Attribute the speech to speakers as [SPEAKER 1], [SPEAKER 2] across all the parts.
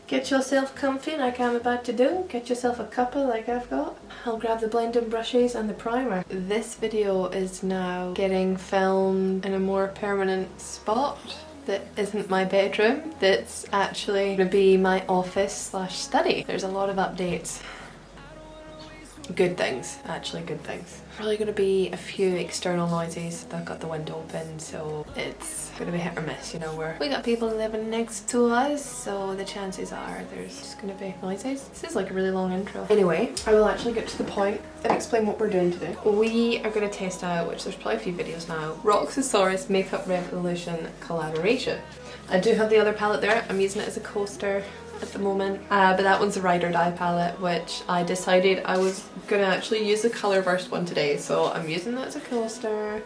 [SPEAKER 1] Get yourself comfy like I'm about to do. Get yourself a cuppa like I've got. I'll grab the blending brushes and the primer. This video is now getting filmed in a more permanent spot that isn't my bedroom. That's actually going to be my office slash study. There's a lot of updates. Good things, actually good things. Probably going to be a few external noises. I've got the window open, so it's going to be hit or miss, you know, we got people living next to us, so the chances are there's just going to be noises. This is like a really long intro. Anyway, I will actually get to the point and explain what we're doing today. We are going to test out, which there's probably a few videos now, Roxxsaurus Makeup Revolution collaboration. I do have the other palette there. I'm using it as a coaster at the moment, but that one's a Ride or Die palette, which I decided I was gonna actually use the colour burst one today, so I'm using that as a coaster.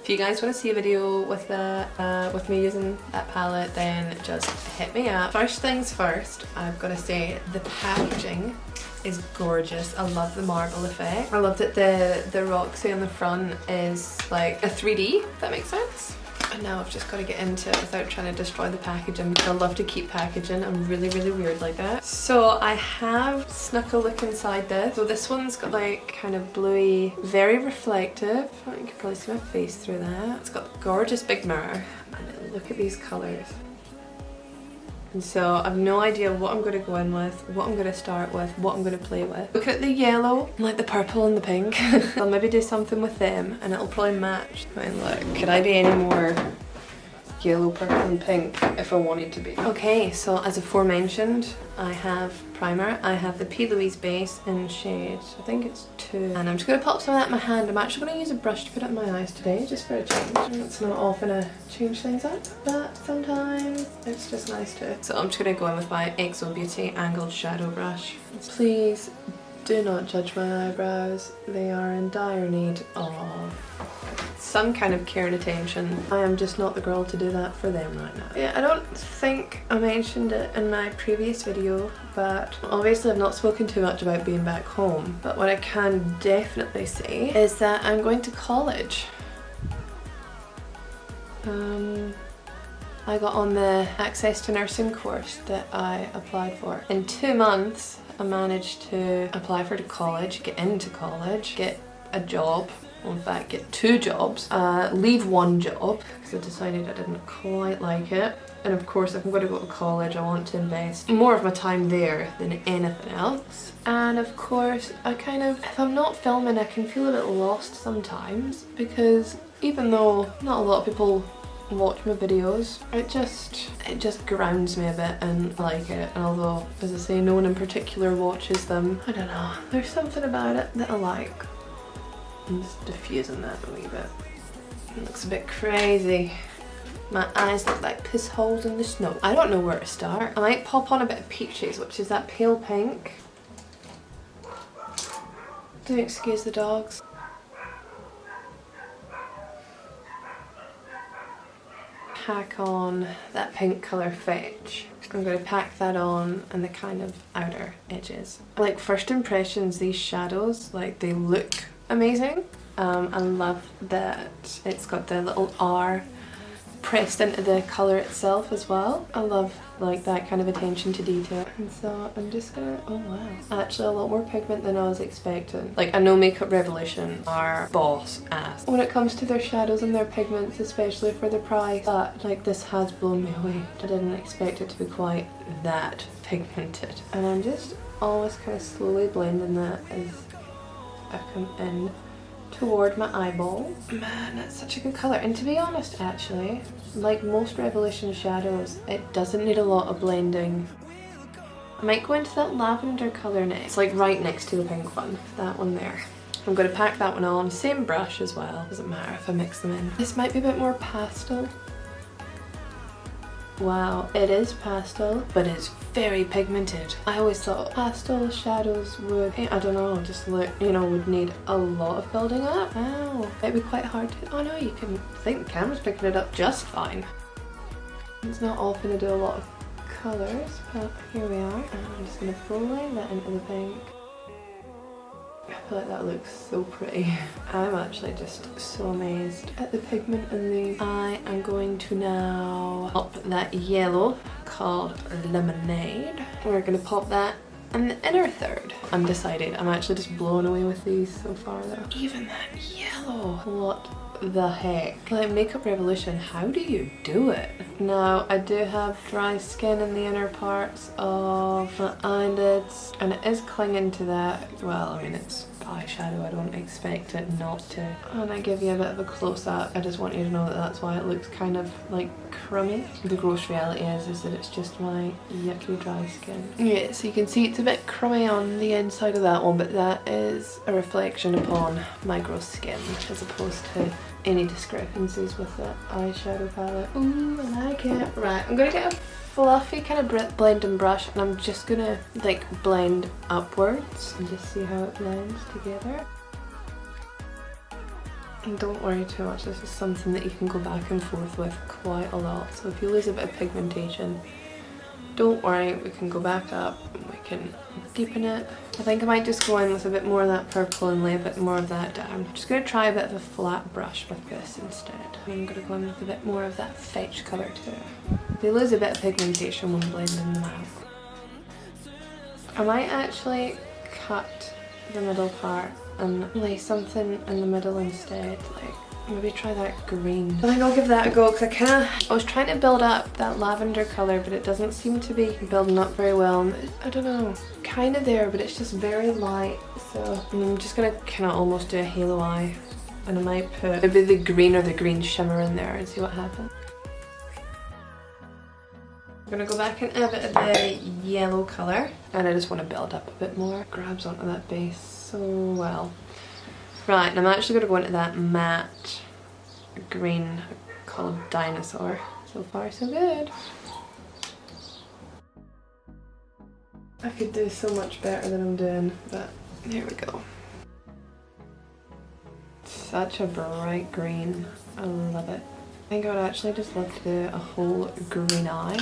[SPEAKER 1] If you guys want to see a video with that, with me using that palette, then just hit me up. First things first, I've got to say the packaging is gorgeous. I love the marble effect. I love that the Roxy on the front is like a 3D, if that makes sense. And now I've just got to get into it without trying to destroy the packaging, because I love to keep packaging. I'm really weird like that. So I have snuck a look inside this. So this one's got like kind of bluey, very reflective. You can probably see my face through that. It's got a gorgeous big mirror. And look at these colours. And so I've no idea what I'm going to go in with, what I'm going to start with, what I'm going to play with. Look at the yellow, like the purple and the pink. I'll maybe do something with them and it'll probably match. I mean, look, could I be any more yellow, purple and pink if I wanted to be? Okay, so as aforementioned, I have primer. I have the P. Louise base in shade, I think it's 2. And I'm just going to pop some of that in my hand. I'm actually going to use a brush to put it in my eyes today, just for a change. It's not often to change things up, but sometimes it's just nice to. So I'm just going to go in with my XO Beauty angled shadow brush. Please do not judge my eyebrows. They are in dire need of some kind of care and attention. I am just not the girl to do that for them right now. Yeah, I don't think I mentioned it in my previous video, but obviously I've not spoken too much about being back home, but what I can definitely say is that I'm going to college. I got on the Access to Nursing course that I applied for. In 2 months I managed to apply for the college, get into college, get a job, in fact get 2 jobs, leave 1 job because I decided I didn't quite like it. And of course if I'm going to go to college I want to invest more of my time there than anything else. And of course I kind of, if I'm not filming I can feel a bit lost sometimes, because even though not a lot of people watch my videos, it just grounds me a bit and I like it. And although, as I say, no one in particular watches them, I don't know, there's something about it that I like. I'm just diffusing that a wee bit. It looks a bit crazy. My eyes look like piss holes in the snow. I don't know where to start. I might pop on a bit of Peaches, which is that pale pink. Do excuse the dogs. Pack on that pink colour Fetch. I'm going to pack that on and the kind of outer edges. Like first impressions, these shadows, like they look amazing. I love that it's got the little R pressed into the colour itself as well. I love like that kind of attention to detail. And so I'm just gonna, oh wow, actually a lot more pigment than I was expecting. Like I know Makeup Revolution are boss ass when it comes to their shadows and their pigments, especially for the price, but like this has blown me away. I didn't expect it to be quite that pigmented. And I'm just always kind of slowly blending that as I come in toward my eyeball. Man, that's such a good colour. And to be honest, actually, like most Revolution shadows, it doesn't need a lot of blending. I might go into that lavender colour next. It's like right next to the pink one. That one there. I'm going to pack that one on. Same brush as well. Doesn't matter if I mix them in. This might be a bit more pastel. Wow, it is pastel, but it's very pigmented. I always thought pastel shadows would, I don't know, just look, you know, would need a lot of building up. Wow, it'd be quite hard to, oh no, you can, I think the camera's picking it up just fine. It's not often to do a lot of colours, but here we are. And I'm just going to blend that into the pink. I feel like that looks so pretty. I'm actually just so amazed at the pigment in these. I am going to now pop that yellow called Lemonade. We're going to pop that in the inner third. Undecided. I'm actually just blown away with these so far though. Even that yellow. What the heck? Like Makeup Revolution, how do you do it? Now I do have dry skin in the inner parts of my eyelids and it is clinging to that. Well, I mean it's eyeshadow, I don't expect it not to. And I give you a bit of a close up. I just want you to know that that's why it looks kind of like crummy. The gross reality is that it's just my yucky dry skin. Yeah, so you can see it's a bit crummy on the inside of that one, but that is a reflection upon my gross skin as opposed to any discrepancies with the eyeshadow palette. Ooh, I like it. Right, I'm gonna get a fluffy kind of blending brush and I'm just gonna like blend upwards and just see how it blends together. And don't worry too much, this is something that you can go back and forth with quite a lot. So if you lose a bit of pigmentation, don't worry, we can go back up and we can deepen it. I think I might just go in with a bit more of that purple and lay a bit more of that down. I'm just going to try a bit of a flat brush with this instead. I'm going to go in with a bit more of that fetch colour too. They lose a bit of pigmentation when blending them out. I might actually cut the middle part and lay something in the middle instead, like maybe try that green. I think I'll give that a go because I was trying to build up that lavender colour but it doesn't seem to be building up very well. I don't know, kind of there but it's just very light, so I'm just going to kind of almost do a halo eye and I might put maybe the green or the green shimmer in there and see what happens. I'm going to go back in a bit of the yellow colour and I just want to build up a bit more. It grabs onto that base so well. Right, and I'm actually going to go into that matte green called Dinosaur. So far so good. I could do so much better than I'm doing, but here we go. Such a bright green. I love it. I think I would actually just love to do a whole green eye.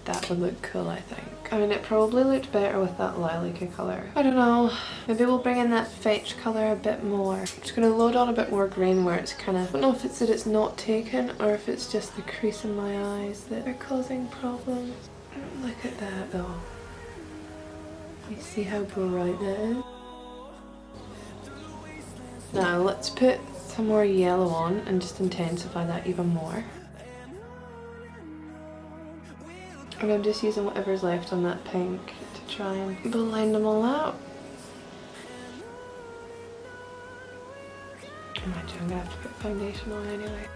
[SPEAKER 1] That would look cool, I think. I mean, it probably looked better with that lilac colour. I don't know. Maybe we'll bring in that fetch colour a bit more. I'm just going to load on a bit more green where it's kind of... I don't know if it's that it's not taken or if it's just the crease in my eyes that are causing problems. Look at that though. You see how bright that is? Now let's put some more yellow on and just intensify that even more. And I'm just using whatever's left on that pink to try and blend them all out. I'm gonna have to put foundation on anyway.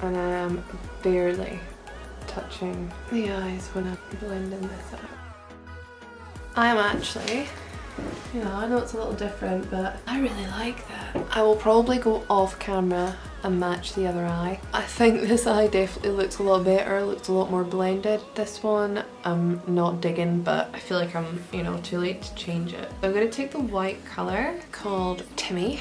[SPEAKER 1] And I am barely touching the eyes when I'm blending this out. I am actually, you know, I know it's a little different, but I really like that. I will probably go off camera and match the other eye. I think this eye definitely looks a lot better, looks a lot more blended. This one I'm not digging, but I feel like I'm, you know, too late to change it. I'm gonna take the white colour called Timmy.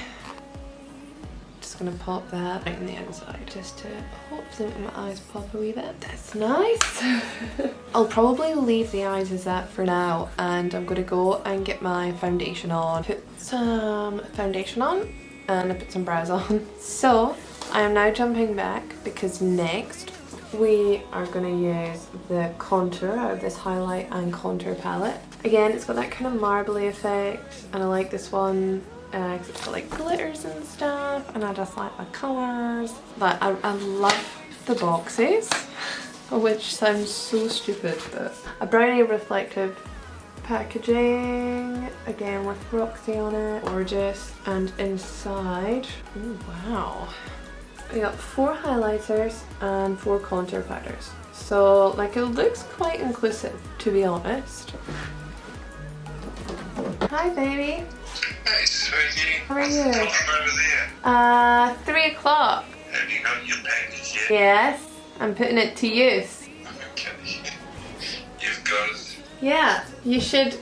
[SPEAKER 1] Just gonna pop that right in the inside just to hopefully make my eyes pop a wee bit. That's nice. I'll probably leave the eyes as that for now and I'm gonna go and get my foundation on. Put some foundation on and I put some brows on. So I am now jumping back because next we are going to use the contour out of this highlight and contour palette. Again, it's got that kind of marbly effect and I like this one because it's got like glitters and stuff and I just like the colours. But I love the boxes, which sounds so stupid, but a brownie reflective packaging, again with Roxy on it, gorgeous. And inside, ooh, wow, we got 4 highlighters and 4 contour powders. So like it looks quite inclusive, to be honest. Hi baby.
[SPEAKER 2] Hey sweetie.
[SPEAKER 1] How are you?
[SPEAKER 2] What's over there?
[SPEAKER 1] 3 o'clock.
[SPEAKER 2] Have you got your package yet?
[SPEAKER 1] Yes, I'm putting it to use.
[SPEAKER 2] Okay. You've got it.
[SPEAKER 1] Yeah, you should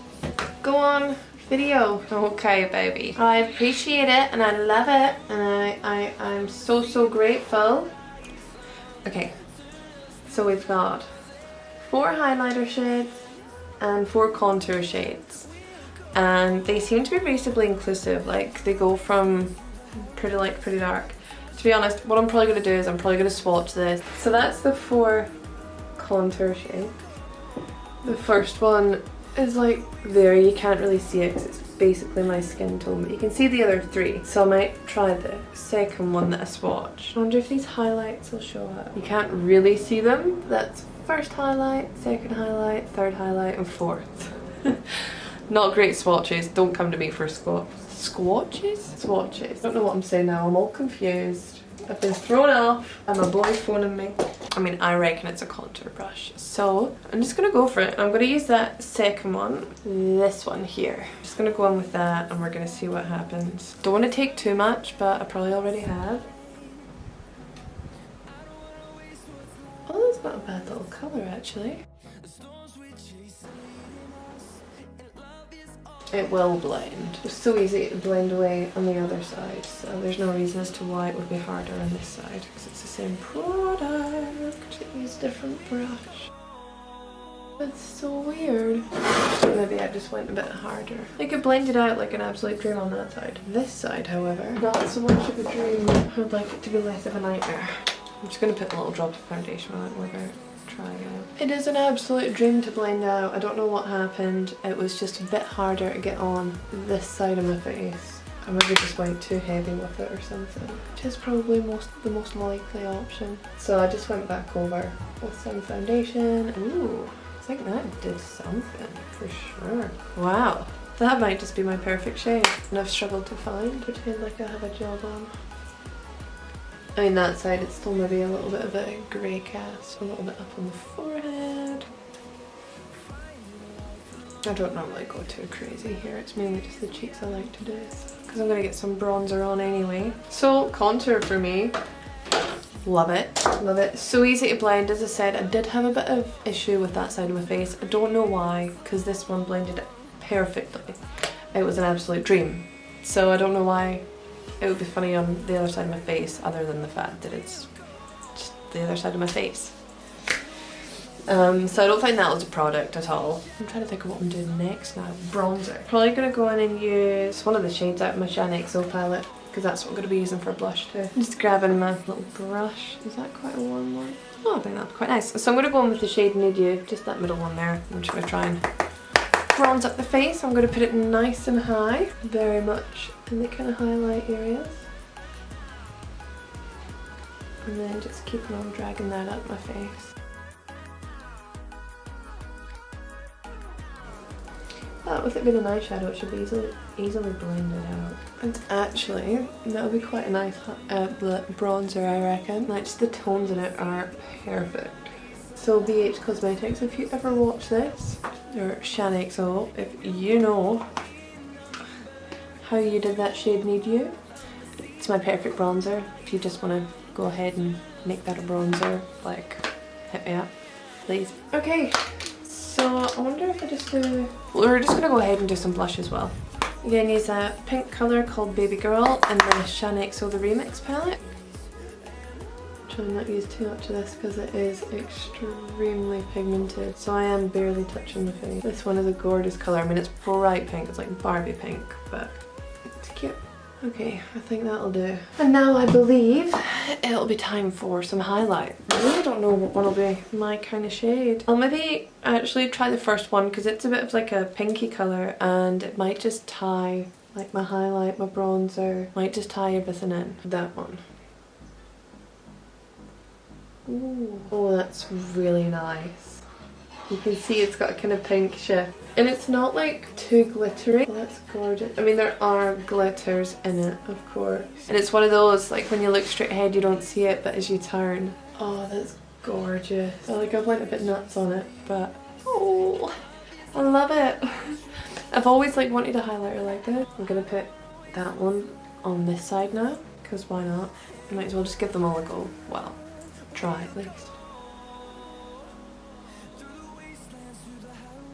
[SPEAKER 1] go on video. Okay, baby. I appreciate it and I love it and I'm so grateful. Okay, so we've got 4 highlighter shades, and 4 contour shades. And they seem to be reasonably inclusive, like they go from pretty light to pretty dark. To be honest, what I'm probably going to do is I'm probably going to swatch this. So that's the 4 contour shades. The first one is like there, you can't really see it because it's basically my skin tone, but you can see the other 3. So I might try the second one that I swatched. I wonder if these highlights will show up. You can't really see them. That's first highlight, second highlight, third highlight, and fourth. Not great swatches. Don't come to me for swatches? Swatches. Don't know what I'm saying now. I'm all confused. I've been thrown off and my boy phoning me. I mean, I reckon it's a contour brush. So I'm just gonna go for it. I'm gonna use that second one, this one here. I'm just gonna go in with that and we're gonna see what happens. Don't want to take too much, but I probably already have. Oh, that's not a bad little colour actually. It will blend. It's so easy to blend away on the other side, so there's no reason as to why it would be harder on this side because it's the same product. Use a different brush. That's so weird. Maybe I just went a bit harder. Like it blended out like an absolute dream on that side. This side, however, not so much of a dream. I would like it to be less of a nightmare. I'm just going to put a little drop of foundation on it and we're going to try it out. It is an absolute dream to blend out. I don't know what happened. It was just a bit harder to get on this side of my face. I maybe just went too heavy with it or something, which is probably the most likely option. So I just went back over with some foundation. Ooh, I think that did something for sure. Wow, that might just be my perfect shade. And I've struggled to find. Pretend like I have a job on. I mean, that side it's still maybe a little bit of a grey cast, a little bit up on the forehead. I don't normally go too crazy here, it's mainly just the cheeks I like to do, because I'm going to get some bronzer on anyway. So, contour for me, love it, love it. So easy to blend. As I said, I did have a bit of issue with that side of my face. I don't know why, because this one blended perfectly. It was an absolute dream. So I don't know why it would be funny on the other side of my face, other than the fact that it's just the other side of my face. So I don't find that was a product at all. I'm trying to think of what I'm doing next now. Bronzer. Probably going to go in and use one of the shades out of my Shine XO palette, because that's what I'm going to be using for blush too. Just grabbing my little brush. Is that quite a warm one? Oh, I think that'd be quite nice. So I'm going to go in with the shade Need You, just that middle one there. I'm just going to try and bronze up the face. I'm going to put it nice and high, very much in the kind of highlight areas. And then just keeping on dragging that up my face. But with it being an eyeshadow, it should be easily blended out. And actually, that'll be quite a nice bronzer, I reckon. Like, just the tones in it are perfect. So BH Cosmetics, if you ever watch this, or Shine XO, if you know how you did that shade Need You, it's my perfect bronzer. If you just want to go ahead and make that a bronzer, like, hit me up, please. Okay. So I wonder if I just do... We're just going to go ahead and do some blush as well. Again, use a pink colour called Baby Girl and the Shine XO The Remix palette. Try not to use too much of this because it is extremely pigmented. So I am barely touching the face. This one is a gorgeous colour. I mean, it's bright pink. It's like Barbie pink, but it's cute. Okay, I think that'll do. And now I believe it'll be time for some highlight. I really don't know what one will be my kind of shade. I'll maybe actually try the first one because it's a bit of like a pinky colour and it might just tie like my highlight, my bronzer, might just tie everything in. That one. Ooh. Oh, that's really nice. You can see it's got a kind of pink shift. And it's not like too glittery. Oh, that's gorgeous. I mean, there are glitters in it, of course. And it's one of those, like when you look straight ahead you don't see it, but as you turn. Oh, that's gorgeous. I went a bit nuts on it, but oh, I love it. I've always like wanted a highlighter like this. I'm gonna put that one on this side now, because why not? I might as well just give them all a go. Well, try at least.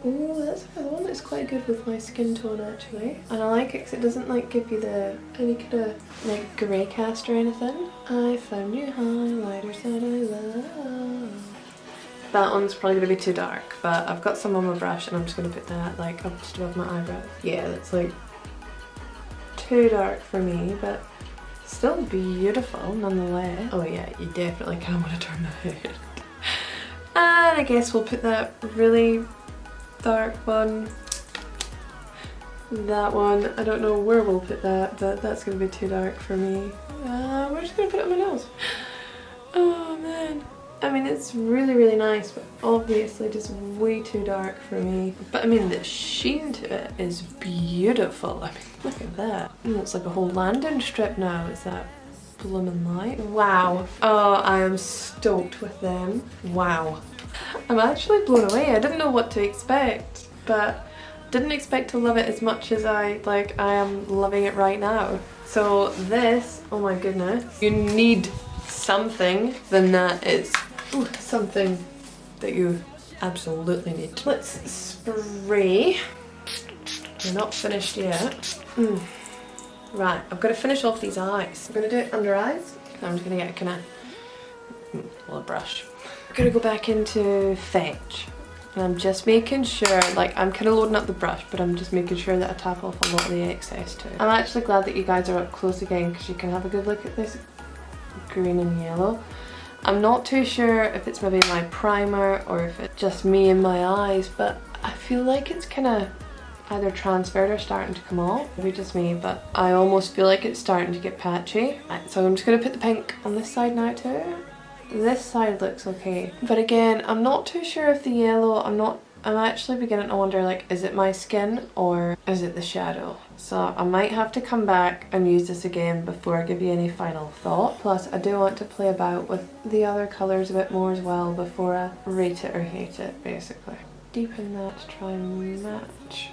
[SPEAKER 1] Oh, that's another one that's quite good with my skin tone actually. And I like it because it doesn't like give you any kind of like grey cast or anything. I found new highlighters that I love. that one's probably going to be too dark, but I've got some on my brush and I'm just going to put that like up just above my eyebrow. Yeah, that's like too dark for me, but still beautiful nonetheless. Oh yeah, you definitely kind of want to turn the hood. And I guess we'll put that really dark one. That one, I don't know where we'll put that, but that's going to be too dark for me. We're just going to put it on my nose. Oh man. I mean, it's really, really nice, but obviously just way too dark for me. But I mean, the sheen to it is beautiful. I mean, look at that. It looks like a whole landing strip now. Is that blooming light? Wow. Oh, I am stoked with them. Wow. I'm actually blown away. I didn't know what to expect, but didn't expect to love it as much as I am loving it right now. So this, oh my goodness, you need something, then that is something that you absolutely need. Let's spray. We're not finished yet. Right, I've got to finish off these eyes. I'm going to do it under eyes. I'm just going to get a kind of little brush. I'm going to go back into Fetch. And I'm just making sure, like, I'm kind of loading up the brush, but I'm just making sure that I tap off a lot of the excess too. I'm actually glad that you guys are up close again because you can have a good look at this green and yellow. I'm not too sure if it's maybe my primer or if it's just me and my eyes, but I feel like it's kind of either transferred or starting to come off. Maybe just me, but I almost feel like it's starting to get patchy. Right, so I'm just going to put the pink on this side now too. This side looks okay, but again, I'm not too sure if the yellow, I'm actually beginning to wonder, like, is it my skin or is it the shadow? So I might have to come back and use this again before I give you any final thought. Plus I do want to play about with the other colours a bit more as well before I rate it or hate it, basically. Deepen that to try and match.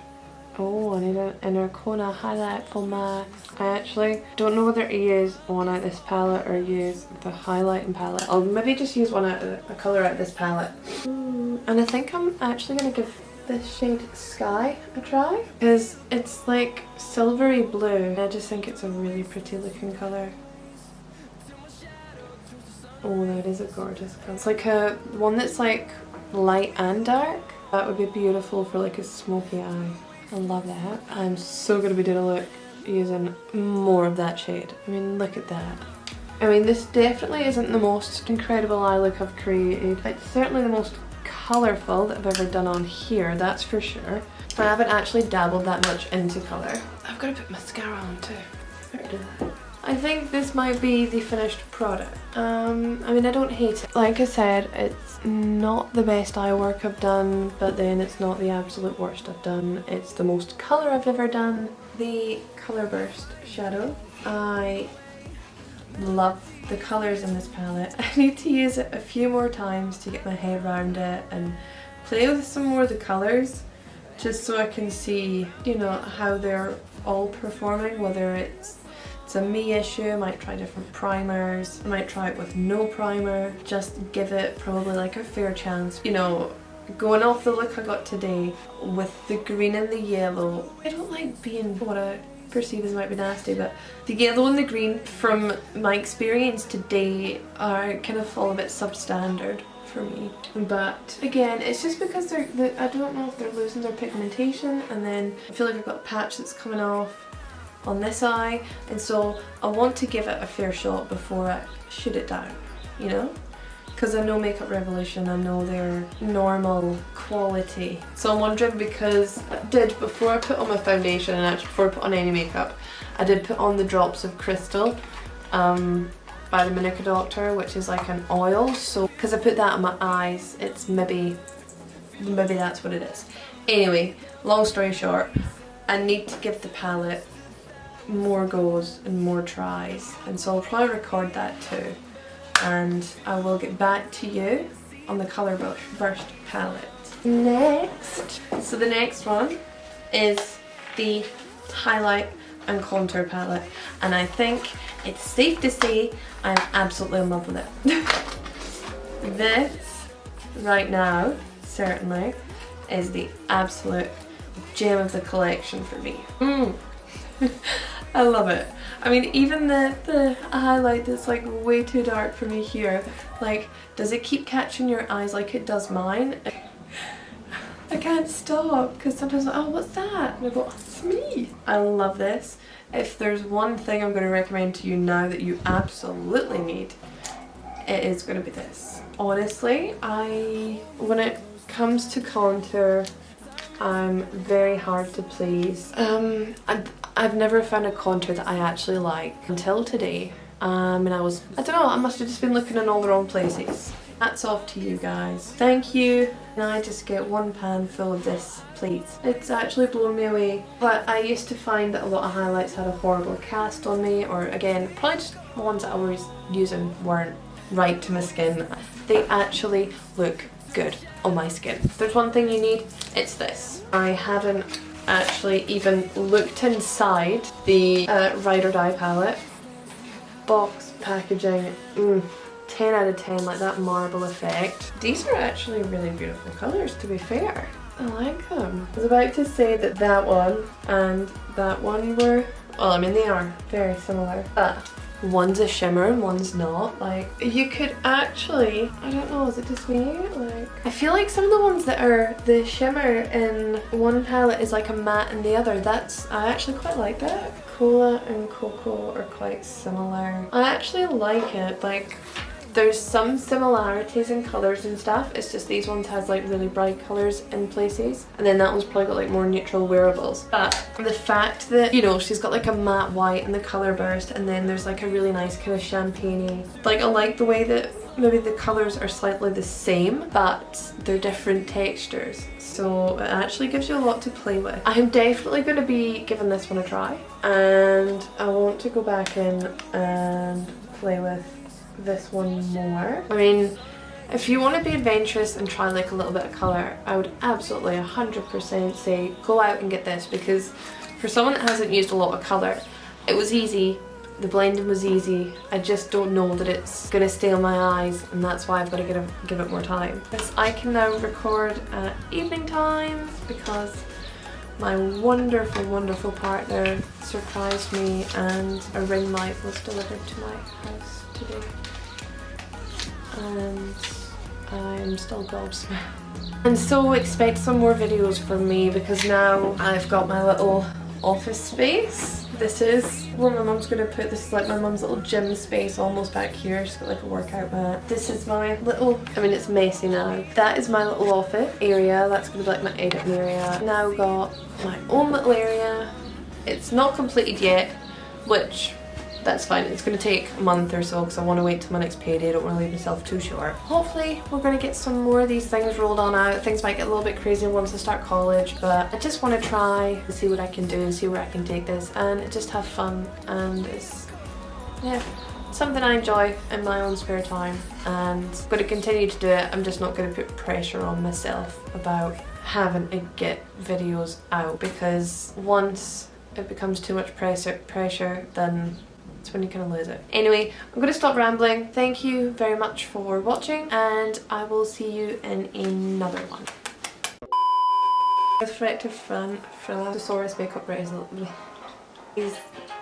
[SPEAKER 1] Oh, I need an inner corner highlight for my... I actually don't know whether to use one out of this palette or use the highlighting palette. I'll maybe just use one out of a colour out of this palette. And I think I'm actually going to give this shade Sky a try because it's like silvery blue. I just think it's a really pretty looking colour. Oh, that is a gorgeous colour. It's like a one that's like light and dark. That would be beautiful for like a smoky eye. I love that. I'm so going to be doing a look using more of that shade. I mean, look at that. I mean, this definitely isn't the most incredible eye look I've created. It's certainly the most colourful that I've ever done on here, that's for sure. I haven't actually dabbled that much into colour. I've got to put mascara on too. Better do that. I think this might be the finished product. I mean, I don't hate it. Like I said, it's not the best eye work I've done, but then it's not the absolute worst I've done. It's the most colour I've ever done. The Colour Burst shadow. I love the colours in this palette. I need to use it a few more times to get my head around it and play with some more of the colours, just so I can see, you know, how they're all performing, whether it's a me issue. I might try different primers. I might try it with no primer. Just give it probably like a fair chance. You know, going off the look I got today with the green and the yellow. I don't like being what I perceive as might be nasty, but the yellow and the green from my experience today are kind of fall a bit substandard for me. But again, it's just because I don't know if they're losing their pigmentation, and then I feel like I've got a patch that's coming off on this eye, and so I want to give it a fair shot before I shoot it down, you know? Because I know Makeup Revolution, I know their normal quality. So I'm wondering, because I did, before I put on my foundation and actually before I put on any makeup, I did put on the drops of Crystal by the Manuka Doctor, which is like an oil. So because I put that on my eyes, it's maybe that's what it is. Anyway, long story short, I need to give the palette more goes and more tries, and so I'll probably record that too, and I will get back to you on the Colour Burst palette. Next, so the next one is the highlight and contour palette, and I think it's safe to say I'm absolutely in love with it. This right now certainly is the absolute gem of the collection for me. I love it. I mean, even the highlight that's like way too dark for me here, like, does it keep catching your eyes like it does mine? I can't stop because sometimes I'm like, oh, what's that? And I go, oh, it's me. I love this. If there's one thing I'm going to recommend to you now that you absolutely need, it is going to be this. Honestly, when it comes to contour, I'm very hard to please. I've never found a contour that I actually like until today. And I don't know, I must have just been looking in all the wrong places. Hats off to you guys. Thank you. And I just get one pan full of this, please. It's actually blown me away. But I used to find that a lot of highlights had a horrible cast on me, or again, probably just the ones that I was using weren't right to my skin. They actually look good on my skin. If there's one thing you need, it's this. I haven't actually even looked inside the Ride or Die palette. Box packaging, 10 out of 10, like that marble effect. These are actually really beautiful colours, to be fair. I like them. I was about to say that that one and that one were, well, I mean, they are very similar, but one's a shimmer and one's not. Like, you could actually, I don't know, is it just me? Like, I feel like some of the ones that are the shimmer in one palette is like a matte in the other. I actually quite like that. Cola and Cocoa are quite similar. I actually like it. Like, there's some similarities in colours and stuff. It's just these ones has like really bright colours in places, and then that one's probably got like more neutral wearables. But the fact that, you know, she's got like a matte white in the colour burst, and then there's like a really nice kind of champagne-y. Like, I like the way that maybe the colours are slightly the same, but they're different textures. So it actually gives you a lot to play with. I'm definitely going to be giving this one a try, and I want to go back in and play with this one more. I mean, if you want to be adventurous and try like a little bit of colour, I would absolutely 100% say go out and get this, because for someone that hasn't used a lot of colour, it was easy. The blending was easy. I just don't know that it's going to stay on my eyes, and that's why I've got to give it more time. Because I can now record at evening times because my wonderful, wonderful partner surprised me and a ring light was delivered to my house today. And I'm still gobsmacked. And so expect some more videos from me, because now I've got my little office space. This is where my mum's going to put, this is like my mum's little gym space almost back here. She's got like a workout mat. This is my little, I mean, it's messy now. That is my little office area. That's going to be like my editing area. Now got my own little area. It's not completed yet, which that's fine. It's going to take a month or so because I want to wait till my next payday. I don't want to leave myself too short. Hopefully we're going to get some more of these things rolled on out. Things might get a little bit crazy once I start college, but I just want to try and see what I can do and see where I can take this and just have fun. And it's, yeah, something I enjoy in my own spare time, and I'm going to continue to do it. I'm just not going to put pressure on myself about having to get videos out, because once it becomes too much pressure, then it's when you kind of lose it. Anyway, I'm going to stop rambling. Thank you very much for watching, and I will see you in another one. Reflective front Roxxsaurus makeup razor. Is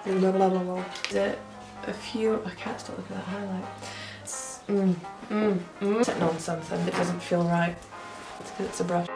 [SPEAKER 1] it a few? I can't stop looking at that highlight. It's sitting on something that doesn't feel right. It's because it's a brush.